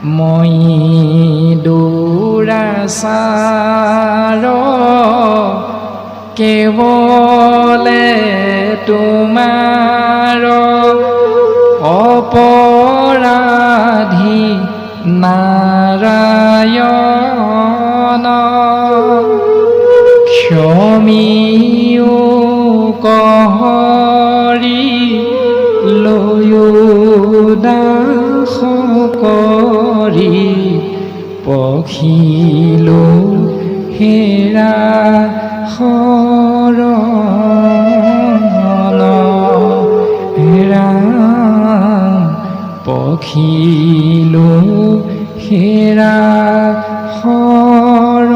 মই দুৰাচাৰ কেৱলে তোমাৰ অপৰাধী নাৰায়ণ ক্ষমিও কহৰি লৈও দাস কৰি পখিলো হেৰা শৰণ ৰাম পখিলো হেৰা শৰণ।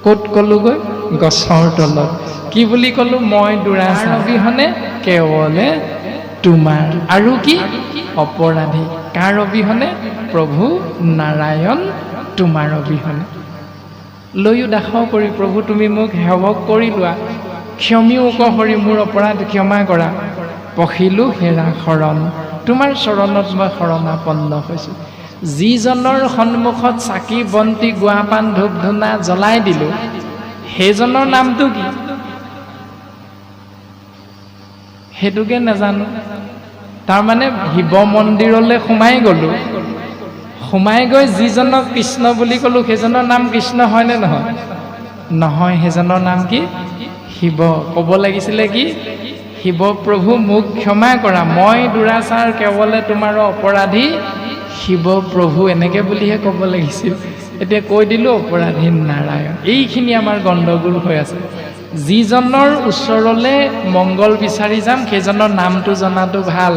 ক'ত ক'লোগৈ? গছৰ তলত। কি বুলি ক'লো? মই দুৰাচাৰ অবিহনে কেৱলে তোমাৰ। আৰু কি? অপৰাধী। কাৰ অবিহনে? প্ৰভু নাৰায়ণ তোমাৰ অবিহনে। লৈও দাস কৰি প্ৰভু তুমি মোক সেৱক কৰি লোৱা, ক্ষমিও কহৰি মোৰ অপৰাধ ক্ষমা কৰা, পখিলো হেৰা শৰণ, তোমাৰ চৰণত মই শৰণাপন্ন হৈছোঁ। যিজনৰ সন্মুখত চাকি বন্তি গুৱা পাণ ধূপ ধূনা জ্বলাই দিলোঁ, সেইজনৰ নামটো কি? সেইটোকে নাজানো। তাৰমানে শিৱ মন্দিৰলৈ সোমাই গ'লোঁ, সোমাই গৈ যিজনক কৃষ্ণ বুলি ক'লোঁ সেইজনৰ নাম কৃষ্ণ হয়নে নহয়? নহয়, সেইজনৰ নাম কি? শিৱ। ক'ব লাগিছিলে কি? শিৱ প্ৰভু মোক ক্ষমা কৰা, মই দুৰাচাৰ কেৱলে তোমাৰ অপৰাধী শিৱ প্ৰভু, এনেকৈ বুলিহে ক'ব লাগিছিল। এতিয়া কৈ দিলোঁ অপৰাধী নাৰায়ণ। এইখিনি আমাৰ গণ্ডগোল হৈ আছে। যিজনৰ ওচৰলৈ মংগল বিচাৰি যাম সেইজনৰ নামটো জনাটো ভাল।